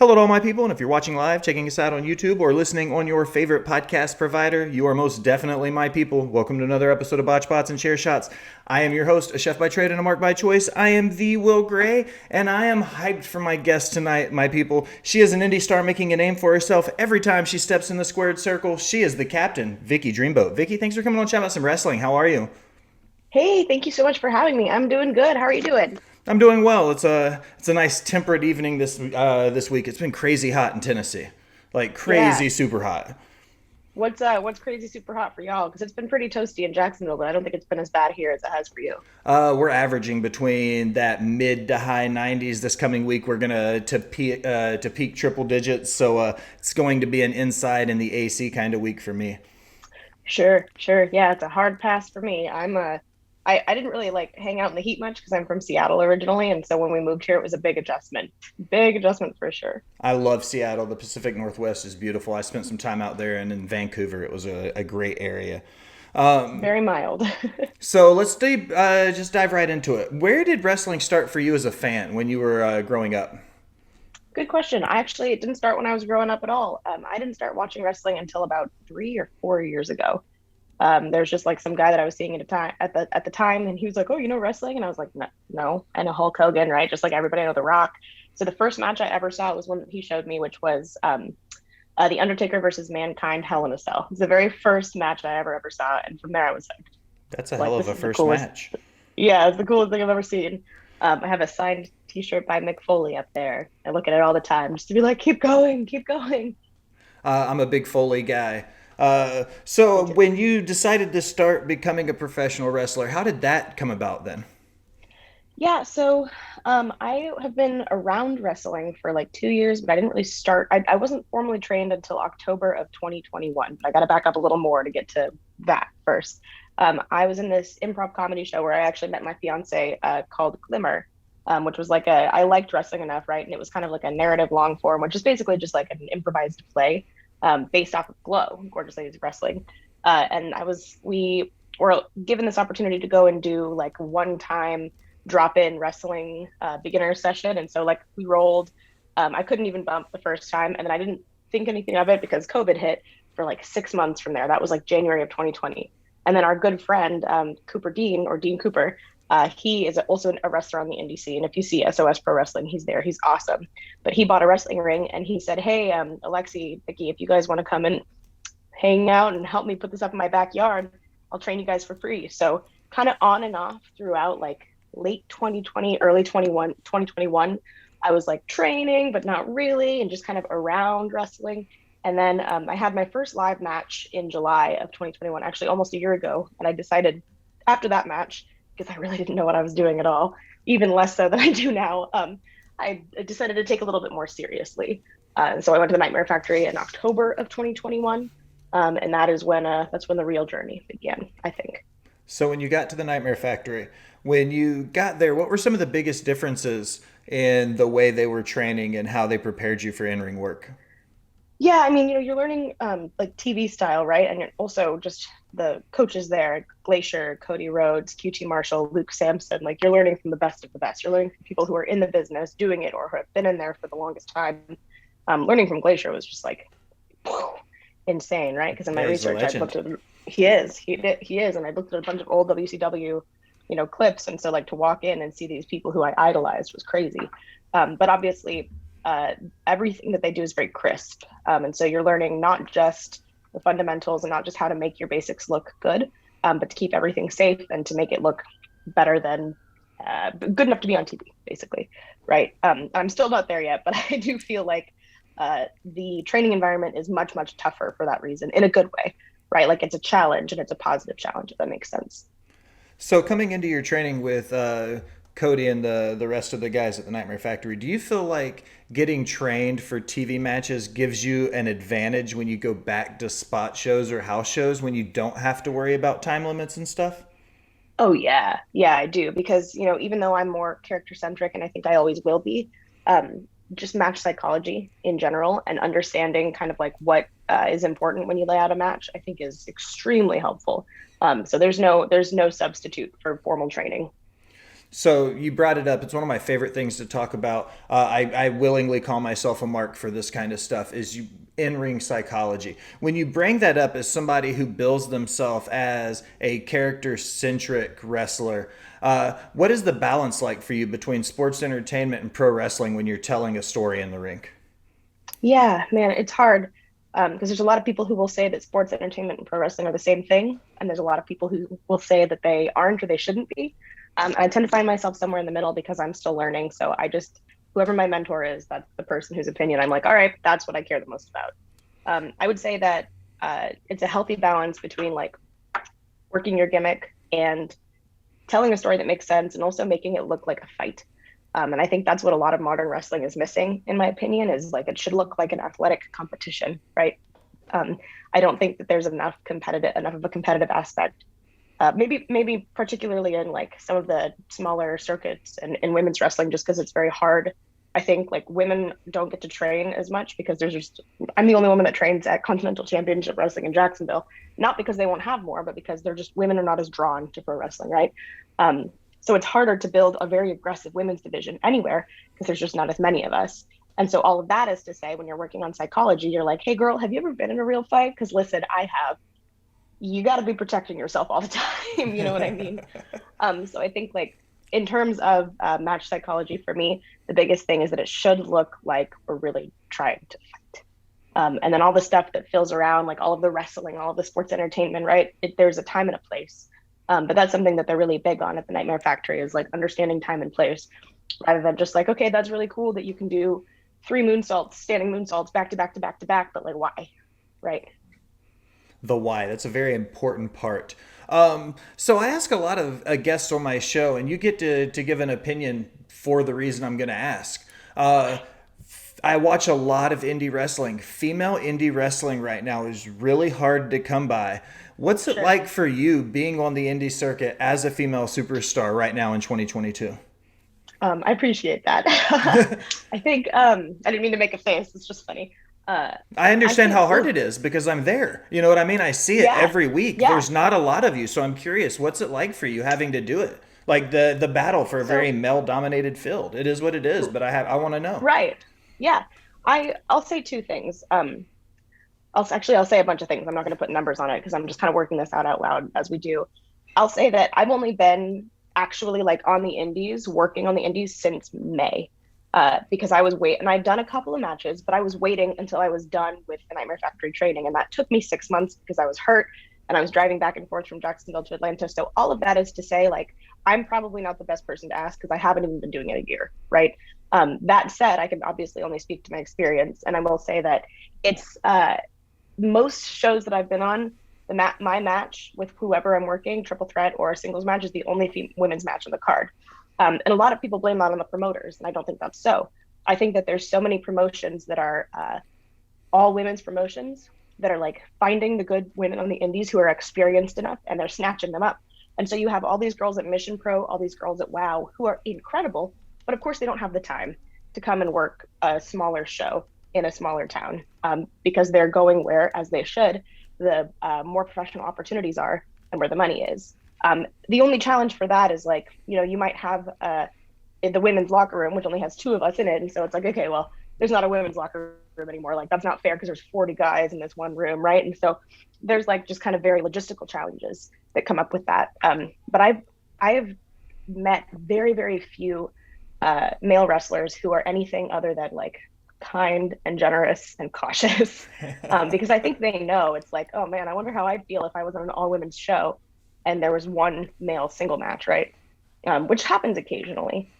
Hello to all my people, and if you're watching live, checking us out on YouTube, or listening on your favorite podcast provider, you are most definitely my people. Welcome to another episode of Botched Bots and Chair Shots. I am your host, a chef by trade and a mark by choice. I am the Will Gray, and I am hyped for my guest tonight, my people. She is an indie star making a name for herself every time she steps in the squared circle. She is the Captain Vicky Dreamboat. Vicky, thanks for coming on chat about some wrestling. How are you? Hey, thank you so much for having me. I'm doing good. How are you doing? I'm doing well. It's a nice temperate evening this week. It's been crazy hot in Tennessee, like Yeah. crazy super hot. What's crazy super hot for y'all? Because it's been pretty toasty in Jacksonville, but I don't think it's been as bad here as it has for you. We're averaging between that mid to high 90s this coming week. We're gonna to peak triple digits, so it's going to be an inside in the AC kind of week for me. Sure, sure. Yeah, it's a hard pass for me. I didn't really like hang out in the heat much because I'm from Seattle originally, and so when we moved here, it was a big adjustment. Big adjustment for sure. I love Seattle. The Pacific Northwest is beautiful. I spent some time out there and in Vancouver. It was a great area. Very mild. So just dive right into it. Where did wrestling start for you as a fan when you were growing up? Good question. It didn't start when I was growing up at all. I didn't start watching wrestling until about 3 or 4 years ago. There's just like some guy that I was seeing at the time, and he was like, "Oh, you know wrestling?" And I was like, "No, no." I know Hulk Hogan, right? Just like everybody, I know The Rock. So the first match I ever saw was one that he showed me, which was The Undertaker versus Mankind Hell in a Cell. It was the very first match I ever saw, and from there I was That's a like, hell of "This a is the first coolest." match. Yeah, it's the coolest thing I've ever seen. I have a signed T-shirt by Mick Foley up there. I look at it all the time just to be like, "Keep going, keep going." I'm a big Foley guy. So Me too. when you decided to start becoming a professional wrestler, how did that come about then? Yeah, so I have been around wrestling for like 2 years, but I didn't really start. I wasn't formally trained until October of 2021, but I got to back up a little more to get to that first. I was in this improv comedy show where I actually met my fiance called Glimmer, which was like I liked wrestling enough, right? And it was kind of like a narrative long form, which is basically just like an improvised play based off of Glow, Gorgeous Ladies Wrestling. We were given this opportunity to go and do like one time drop in wrestling beginner session. And so like we rolled. I couldn't even bump the first time. And then I didn't think anything of it because COVID hit for like 6 months from there. That was like January of 2020. And then our good friend, Cooper Dean or Dean Cooper, he is also a wrestler on the indie scene. If you see SOS Pro Wrestling, he's there. He's awesome. But he bought a wrestling ring and he said, "Hey, Alexi, Vicky, if you guys want to come and hang out and help me put this up in my backyard, I'll train you guys for free." So kind of on and off throughout like late 2020, early 2021, I was like training, but not really, and just kind of around wrestling. And then I had my first live match in July of 2021, actually almost a year ago. And I decided after that match, because I really didn't know what I was doing at all, even less so than I do now, I decided to take a little bit more seriously. So I went to the Nightmare Factory in October of 2021. And that's when the real journey began, I think. So when you got to the Nightmare Factory, when you got there, what were some of the biggest differences in the way they were training and how they prepared you for in-ring work? Yeah, I mean, you're learning like TV style, right? And you're also just the coaches there, Glacier, Cody Rhodes, QT Marshall, Luke Sampson, like you're learning from the best of the best. You're learning from people who are in the business doing it or who have been in there for the longest time. Learning from Glacier was just like whew, insane, right? Because in my Yeah, he's a research, I legend. looked at he is, and I looked at a bunch of old WCW, clips, and so like to walk in and see these people who I idolized was crazy. But obviously, everything that they do is very crisp, and so you're learning not just the fundamentals and not just how to make your basics look good, but to keep everything safe and to make it look better than good enough to be on TV, basically, right? I'm still not there yet, but I do feel like the training environment is much tougher for that reason, in a good way, right? Like it's a challenge and it's a positive challenge, if that makes sense. So coming into your training with Cody and the rest of the guys at the Nightmare Factory, do you feel like getting trained for TV matches gives you an advantage when you go back to spot shows or house shows when you don't have to worry about time limits and stuff? Oh yeah, yeah, I do because even though I'm more character centric, and I think I always will be, just match psychology in general and understanding kind of like what is important when you lay out a match, I think is extremely helpful. So there's no substitute for formal training. So you brought it up. It's one of my favorite things to talk about. I willingly call myself a mark for this kind of stuff. Is you in-ring psychology. When you bring that up as somebody who bills themselves as a character-centric wrestler, what is the balance like for you between sports entertainment and pro wrestling when you're telling a story in the ring? Yeah, man, it's hard because there's a lot of people who will say that sports entertainment and pro wrestling are the same thing, and there's a lot of people who will say that they aren't or they shouldn't be. I tend to find myself somewhere in the middle because I'm still learning. So I just, whoever my mentor is, that's the person whose opinion I'm like, all right, that's what I care the most about. I would say that it's a healthy balance between like working your gimmick and telling a story that makes sense and also making it look like a fight. And I think that's what a lot of modern wrestling is missing, in my opinion, is like it should look like an athletic competition, right? I don't think that there's enough of a competitive aspect. Maybe particularly in like some of the smaller circuits and in women's wrestling, just because it's very hard. I think like women don't get to train as much because I'm the only woman that trains at Continental Championship Wrestling in Jacksonville, not because they won't have more, but because women are not as drawn to pro wrestling, right? So it's harder to build a very aggressive women's division anywhere because there's just not as many of us. And so all of that is to say, when you're working on psychology, you're like, hey, girl, have you ever been in a real fight? Because listen, I have. You got to be protecting yourself all the time. You know what I mean? So I think like in terms of match psychology for me, the biggest thing is that it should look like we're really trying to fight. And then all the stuff that fills around, like all of the wrestling, all of the sports entertainment, right? There's a time and a place. But that's something that they're really big on at the Nightmare Factory is like understanding time and place rather than just like, okay, that's really cool that you can do three moonsaults, standing moonsaults back to back to back to back, but like why? Right. The why. That's a very important part. So I ask a lot of guests on my show, and you get to give an opinion for the reason I'm going to ask. I watch a lot of indie wrestling. Female indie wrestling right now is really hard to come by. What's it Sure. like for you being on the indie circuit as a female superstar right now in 2022? I appreciate that. I think I didn't mean to make a face. It's just funny. Uh, I I understand think, how hard ooh, it is because I'm there. You know what I mean? I see it yeah, every week. yeah. There's not a lot of you, so I'm curious. What's it like for you having to do it? Like the battle for a very So male dominated field. It is what it is, but I want to know. right, yeah. I'll say two things. I'll say a bunch of things. I'm not going to put numbers on it because I'm just kind of working this out loud as we do. I'll say that I've only been actually like on the indies, working on the indies since May. Because and I'd done a couple of matches, but I was waiting until I was done with the Nightmare Factory training. And that took me 6 months because I was hurt and I was driving back and forth from Jacksonville to Atlanta. So all of that is to say, like, I'm probably not the best person to ask because I haven't even been doing it a year, right? That said, I can obviously only speak to my experience. And I will say that it's most shows that I've been on, my match with whoever I'm working, triple threat or a singles match, is the only women's match on the card. And a lot of people blame that on the promoters, and I don't think that's so. I think that there's so many promotions that are all women's promotions that are like finding the good women on the indies who are experienced enough, and they're snatching them up. And so you have all these girls at Mission Pro, all these girls at WoW who are incredible, but of course they don't have the time to come and work a smaller show in a smaller town because they're going where, as they should, the more professional opportunities are and where the money is. The only challenge for that is like, you might have in the women's locker room, which only has two of us in it. And so it's like, okay, well, there's not a women's locker room anymore. Like that's not fair because there's 40 guys in this one room, right? And so there's like just kind of very logistical challenges that come up with that. But I've met very, very few male wrestlers who are anything other than like kind and generous and cautious because I think they know it's like, oh man, I wonder how I'd feel if I was on an all women's show and there was one male single match, right? Which happens occasionally.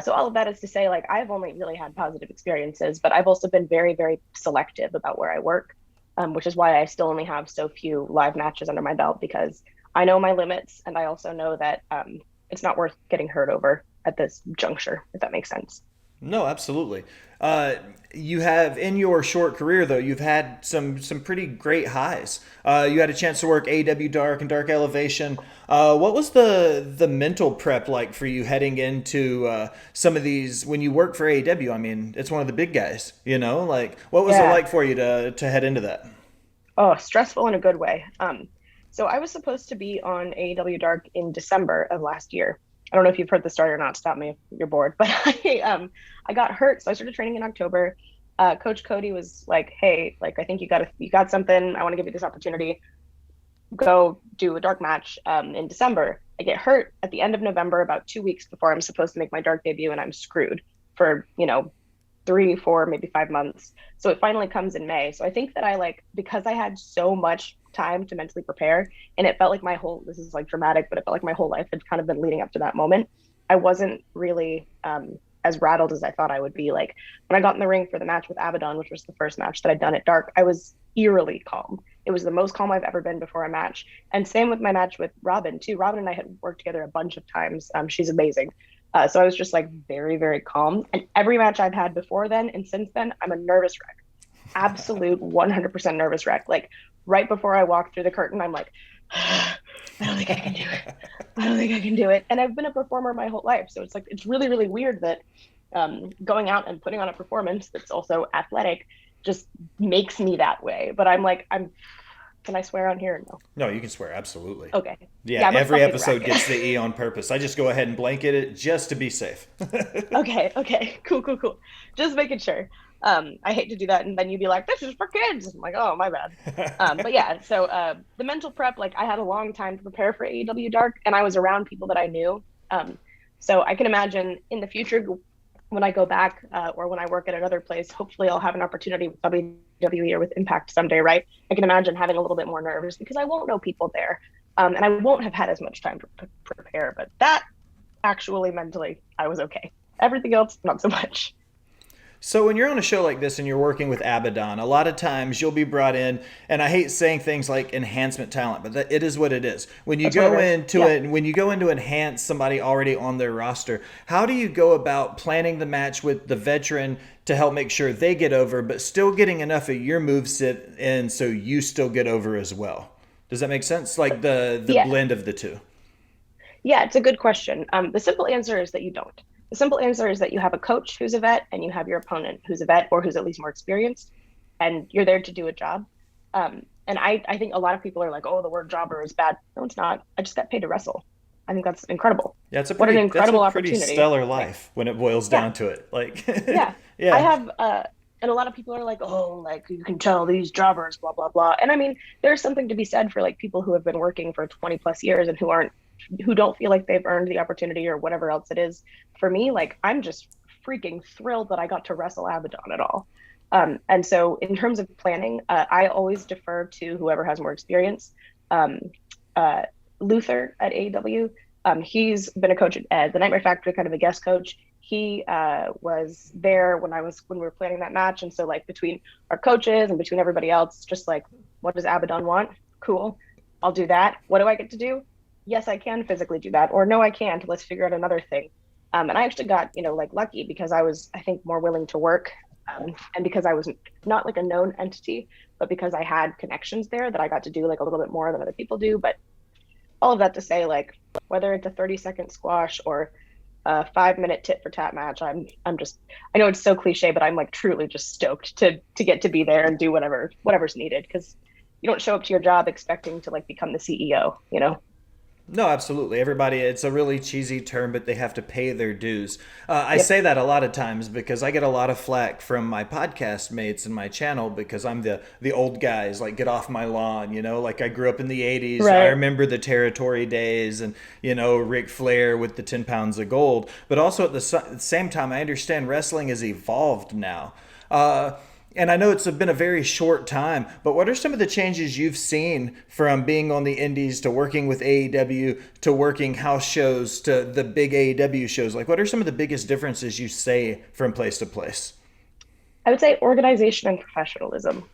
So all of that is to say, like, I've only really had positive experiences, but I've also been very, very selective about where I work, which is why I still only have so few live matches under my belt because I know my limits and I also know that it's not worth getting hurt over at this juncture, if that makes sense. No, absolutely. You have in your short career though, you've had some pretty great highs. You had a chance to work AW Dark and Dark Elevation. What was the mental prep like for you heading into some of these when you work for AEW? I mean, it's one of the big guys. Like what was it Yeah. like for you to head into that? Oh, stressful in a good way. So I was supposed to be on AEW Dark in December of last year. I don't know if you've heard the story or not. Stop me if you're bored. But I got hurt, so I started training in October. Coach Cody was like, "Hey, like I think you got something. I want to give you this opportunity. Go do a dark match in December." I get hurt at the end of November, about 2 weeks before I'm supposed to make my dark debut, and I'm screwed for 3, 4, maybe 5 months. So it finally comes in May. So I think that I like, because I had so much time to mentally prepare, and it felt like this is like dramatic, but it felt like my whole life had kind of been leading up to that moment. I wasn't really as rattled as I thought I would be. Like when I got in the ring for the match with Abaddon, which was the first match that I'd done at dark, I was eerily calm. It was the most calm I've ever been before a match. And same with my match with Robin too. Robin and I had worked together a bunch of times. She's amazing. So I was just like very, very calm. And every match I've had before then and since then, I'm a nervous wreck. Absolute 100% nervous wreck. Like right before I walk through the curtain, I'm like, I don't think I can do it. I don't think I can do it. And I've been a performer my whole life. So it's like, it's really, really weird that going out and putting on a performance that's also athletic just makes me that way. But can I swear on here? No. No, you can swear. Absolutely. Okay. Yeah, I'm a every fucking episode wreck. gets the E on purpose. I just go ahead and blanket it just to be safe. Okay. Cool. Just making sure. I hate to do that. And then you'd be like, this is for kids. I'm like, oh, my bad. But yeah, so the mental prep, like I had a long time to prepare for AEW Dark, and I was around people that I knew. So I can imagine in the future when I go back or when I work at another place, hopefully I'll have an opportunity with WWE or with Impact someday, right? I can imagine having a little bit more nerves because I won't know people there. And I won't have had as much time to prepare. But that actually mentally, I was okay. Everything else, not so much. So when you're on a show like this and you're working with Abaddon, a lot of times you'll be brought in, and I hate saying things like enhancement talent, but it is what it is. When you That's what go it is. into Yeah. it, when you go in to enhance somebody already on their roster, how do you go about planning the match with the veteran to help make sure they get over, but still getting enough of your moveset in so you still get over as well? Does that make sense? Like the Yeah. blend of the two. Yeah, it's a good question. The simple answer is that you don't. The simple answer is that you have a coach who's a vet and you have your opponent who's a vet or who's at least more experienced, and you're there to do a job. And I think a lot of people are like, oh, the word jobber is bad. No, it's not. I just got paid to wrestle. I think that's incredible. Yeah, What an that's a incredible pretty opportunity. stellar Like, life when it boils yeah, down to it. Like, yeah. I yeah. have, and a lot of people are like, oh, like you can tell these jobbers, blah, blah, blah. And I mean, there's something to be said for like people who have been working for 20 plus years and who don't feel like they've earned the opportunity or whatever else it is. For me, like I'm just freaking thrilled that I got to wrestle Abaddon at all. And so in terms of planning, I always defer to whoever has more experience. Um, uh, Luther at AEW, he's been a coach at the Nightmare Factory, kind of a guest coach. He was there when we were planning that match, and so like between our coaches and between everybody else, just like, what does Abaddon want? Cool, I'll do that. What do I get to do? Yes, I can physically do that, or no, I can't. Let's figure out another thing. And I actually got like lucky because I was, I think, more willing to work, and because I was not like a known entity, but because I had connections there that I got to do like a little bit more than other people do. But all of that to say, like whether it's a 30-second squash or a 5-minute tit for tat match, I'm just, I know it's so cliche, but I'm like truly just stoked to get to be there and do whatever's needed, because you don't show up to your job expecting to like become the CEO. No, absolutely. Everybody, it's a really cheesy term, but they have to pay their dues. I Yep. say that a lot of times because I get a lot of flack from my podcast mates and my channel because I'm the old guys, like get off my lawn, like I grew up in the 80s. I Right. remember the territory days and, Ric Flair with the 10 pounds of gold. But also at the same time, I understand wrestling has evolved now. And I know it's been a very short time, but what are some of the changes you've seen from being on the indies to working with AEW to working house shows to the big AEW shows? Like, what are some of the biggest differences you say from place to place? I would say organization and professionalism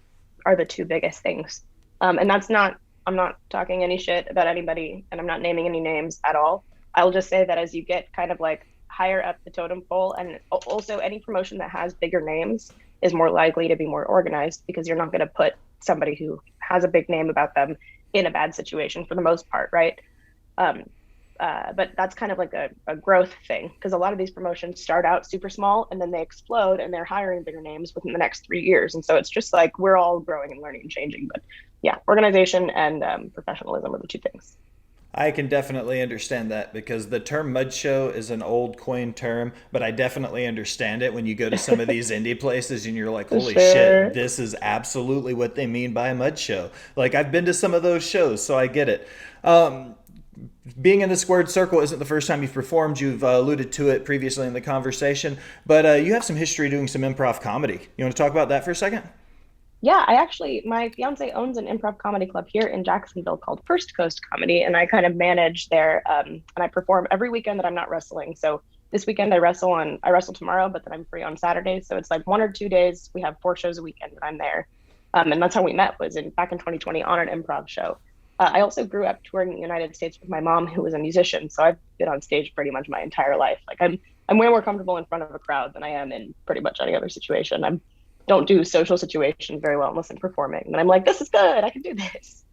are the two biggest things. And that's not, I'm not talking any shit about anybody and I'm not naming any names at all. I'll just say that as you get kind of like higher up the totem pole, and also any promotion that has bigger names is more likely to be more organized, because you're not going to put somebody who has a big name about them in a bad situation for the most part, right? Um, but that's kind of like a growth thing, because a lot of these promotions start out super small and then they explode and they're hiring bigger names within the next 3 years. And so it's just like we're all growing and learning and changing. But yeah, organization and professionalism are the two things. I can definitely understand that because the term mud show is an old coin term, but I definitely understand it when you go to some of these indie places and you're like, For holy shit, sure. this is absolutely what they mean by a mud show. Like, I've been to some of those shows, so I get it. Being in the squared circle isn't the first time you've performed. You've alluded to it previously in the conversation, but you have some history doing some improv comedy. You want to talk about that for a second? Yeah, my fiance owns an improv comedy club here in Jacksonville called First Coast Comedy, and I kind of manage there. And I perform every weekend that I'm not wrestling. So this weekend I wrestle tomorrow, but then I'm free on Saturday. So it's like 1 or 2 days. We have 4 shows a weekend that I'm there. And that's how we met was back in 2020 on an improv show. I also grew up touring the United States with my mom, who was a musician. So I've been on stage pretty much my entire life. Like I'm way more comfortable in front of a crowd than I am in pretty much any other situation. I don't do social situations very well unless I'm performing. And I'm like, this is good. I can do this.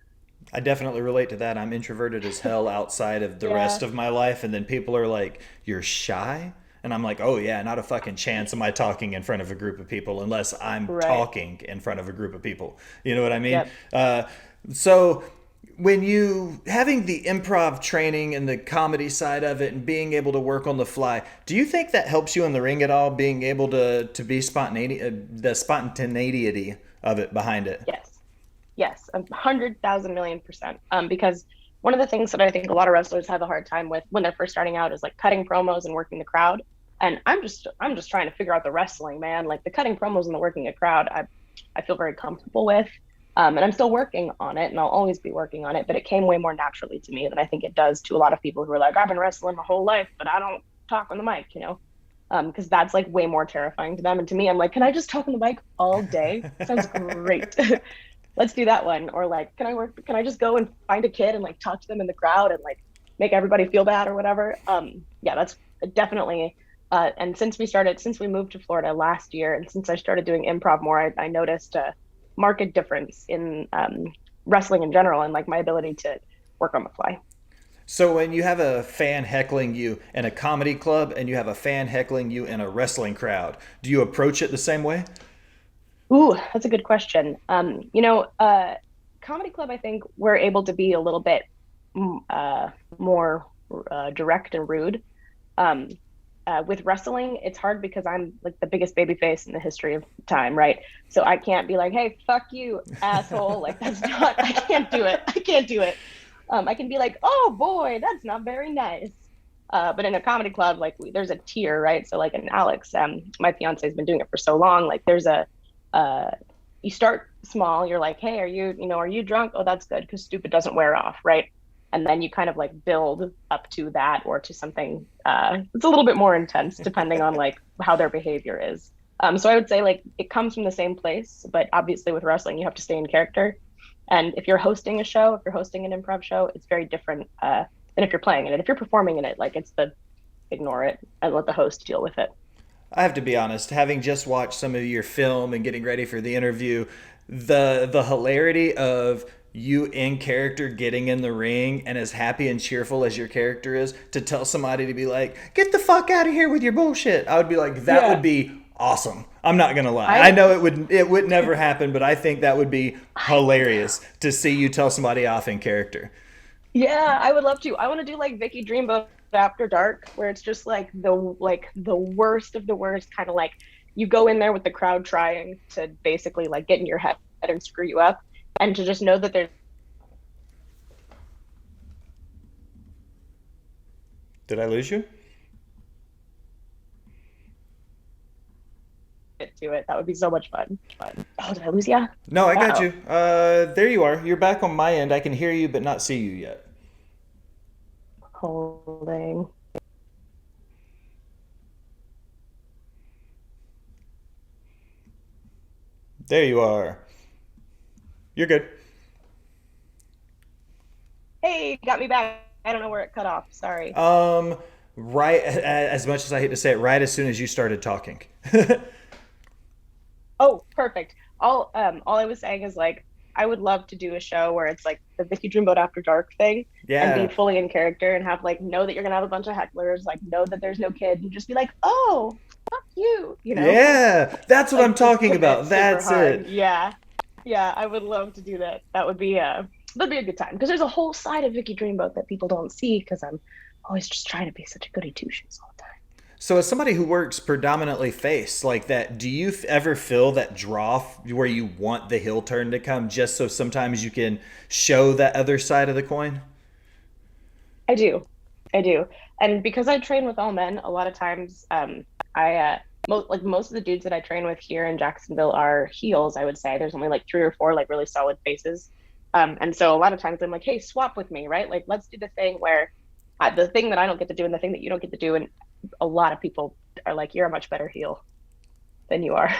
I definitely relate to that. I'm introverted as hell outside of the rest Yeah, of my life. And then people are like, you're shy? And I'm like, oh, yeah, not a fucking chance am I talking in front of a group of people unless I'm right. talking in front of a group of people. You know what I mean? Yep. So when you having the improv training and the comedy side of it and being able to work on the fly, do you think that helps you in the ring at all? Being able to be spontaneous, the spontaneity of it behind it. Yes. Yes. 100,000 million%. Because one of the things that I think a lot of wrestlers have a hard time with when they're first starting out is like cutting promos and working the crowd. And I'm just trying to figure out the wrestling, man. Like the cutting promos and the working a crowd, I feel very comfortable with. And I'm still working on it, and I'll always be working on it. But it came way more naturally to me than I think it does to a lot of people who are like, I've been wrestling my whole life, but I don't talk on the mic, because that's like way more terrifying to them. And to me, I'm like, can I just talk on the mic all day? Sounds great. Let's do that one. Or like, can I just go and find a kid and like talk to them in the crowd and like make everybody feel bad or whatever? Yeah, that's definitely. And since we moved to Florida last year, and since I started doing improv more, I noticed a marked difference in wrestling in general and like my ability to work on the fly. So when you have a fan heckling you in a comedy club and you have a fan heckling you in a wrestling crowd, do you approach it the same way? Ooh, that's a good question. Comedy club, I think we're able to be a little bit more direct and rude. Um, with wrestling, it's hard because I'm like the biggest baby face in the history of time, right? So I can't be like, hey, fuck you, asshole. Like I can't do it. I can't do it. I can be like, oh boy, that's not very nice. But in a comedy club, like there's a tier, right? So like in Alex, my fiance has been doing it for so long. Like uh, you start small. You're like, hey, are you drunk? Oh, that's good because stupid doesn't wear off, right? And then you kind of like build up to that or to something it's a little bit more intense depending on like how their behavior is. So I would say like it comes from the same place, but obviously with wrestling you have to stay in character. And if you're hosting a show, if you're hosting an improv show, it's very different than if you're playing in it. If you're performing in it, like it's the ignore it and let the host deal with it. I have to be honest, having just watched some of your film and getting ready for the interview, the hilarity of you in character getting in the ring and as happy and cheerful as your character is to tell somebody to be like, get the fuck out of here with your bullshit. I would be like, that would Yeah. be awesome. I'm not gonna lie. I I know it would never happen, but I think that would be I hilarious to see you tell somebody off in character. Yeah, I would love to. I want to do like Vicky Dreamboat After Dark, where it's just like the worst of the worst, kind of like you go in there with the crowd trying to basically like get in your head and screw you up, and to just know that there's Did I lose you? it to it. That would be so much fun. Oh, did I lose ya? No, I got Uh-oh. you. There you are. You're back on my end. I can hear you, but not see you yet. Holding. There you are. You're good. Hey, got me back. I don't know where it cut off. Sorry. Um, right as much as I hate to say it, right as soon as you started talking. Oh, perfect. All I was saying is like I would love to do a show where it's like the Vicky Dreamboat After Dark thing and be Yeah. fully in character and have like know that you're gonna have a bunch of hecklers, like know that there's no kid and just be like, oh, fuck you. Yeah. That's what I'm Like just talking commit about. super That's hard. it. Yeah. Yeah, I would love to do that. That would be that'd be a good time because there's a whole side of Vicky Dreamboat that people don't see because I'm always just trying to be such a goody two shoes all the time. So, as somebody who works predominantly face like that, do you ever feel that draw where you want the heel turn to come just so sometimes you can show that other side of the coin? I do, I do, and because I train with all men, a lot of times, most of the dudes that I train with here in Jacksonville are heels. I would say there's only like three or four like really solid faces, and so a lot of times I'm like, hey, swap with me, right? Like let's do the thing where the thing that I don't get to do and the thing that you don't get to do, and a lot of people are like, you're a much better heel than you are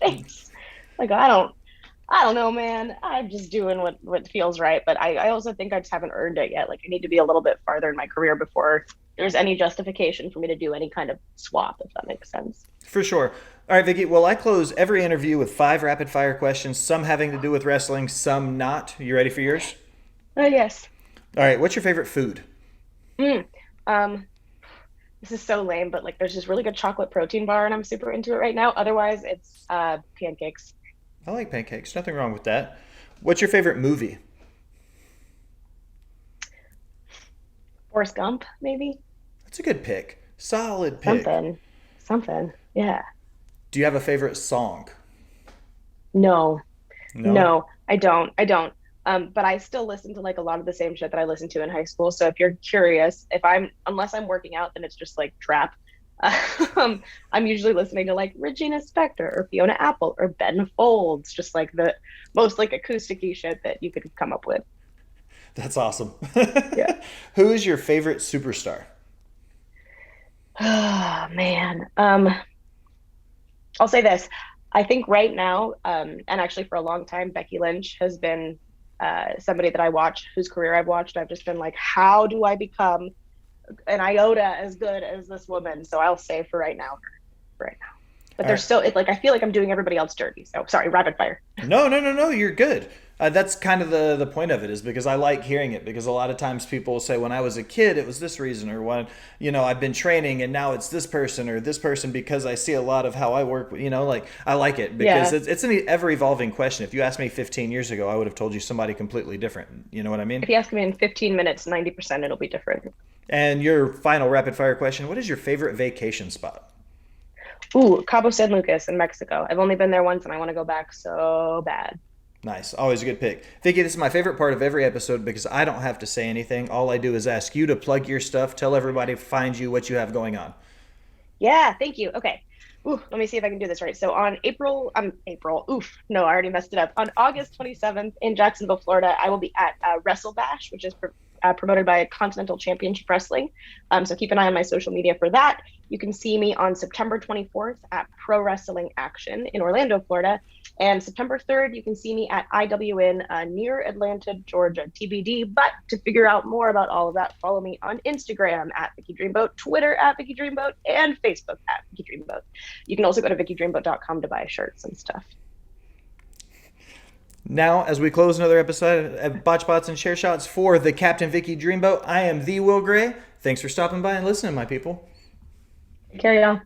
face. Like I don't know, man. I'm just doing what feels right. But I also think I just haven't earned it yet. Like I need to be a little bit farther in my career before there's any justification for me to do any kind of swap, if that makes sense. For sure. All right, Vicky. Well, I close every interview with 5 rapid fire questions, some having to do with wrestling, some not. You ready for yours? Yes. All right. What's your favorite food? Mm. Um, this is so lame, but like there's this really good chocolate protein bar and I'm super into it right now. Otherwise, it's pancakes. I like pancakes. Nothing wrong with that. What's your favorite movie? Forrest Gump, maybe? That's a good pick. Solid pick. Something. Something. Yeah. Do you have a favorite song? No. No? No, I don't. I don't. But I still listen to like a lot of the same shit that I listened to in high school. So if you're curious, unless I'm working out, then it's just like trap. I'm usually listening to like Regina Spektor or Fiona Apple or Ben Folds, just like the most like acoustic-y shit that you could come up with. That's awesome. Yeah. Who is your favorite superstar? Oh man. I'll say this. I think right now, and actually for a long time, Becky Lynch has been somebody that I watch, whose career I've watched. I've just been like, how do I become an iota as good as this woman? So I'll say for right now, her, for right now. But All there's right. still, like, I feel like I'm doing everybody else dirty. So sorry, rapid fire. No, no, no, no. You're good. That's kind of the point of it is because I like hearing it because a lot of times people will say when I was a kid it was this reason or when I've been training and now it's this person or this person because I see a lot of how I work. Like I like it because Yeah. it's an ever evolving question. If you asked me 15 years ago, I would have told you somebody completely different. You know what I mean? If you ask me in 15 minutes, 90% it'll be different. And your final rapid fire question: what is your favorite vacation spot? Ooh, Cabo San Lucas in Mexico. I've only been there once and I want to go back so bad. Nice. Always a good pick. Vicky, this is my favorite part of every episode because I don't have to say anything. All I do is ask you to plug your stuff, tell everybody to find you, what you have going on. Yeah, thank you. Okay. Ooh, let me see if I can do this right. So on April, oof, no, I already messed it up. On August 27th in Jacksonville, Florida, I will be at Wrestle Bash, which is promoted by Continental Championship Wrestling. So keep an eye on my social media for that. You can see me on September 24th at Pro Wrestling Action in Orlando, Florida. And September 3rd, you can see me at IWN near Atlanta, Georgia, TBD. But to figure out more about all of that, follow me on Instagram at Vicky Dreamboat, Twitter at Vicky Dreamboat, and Facebook at Vicky Dreamboat. You can also go to VickyDreamboat.com to buy shirts and stuff. Now, as we close another episode of Botch Bots and Share Shots for the Captain Vicky Dreamboat, I am the Will Gray. Thanks for stopping by and listening, my people. Carry on.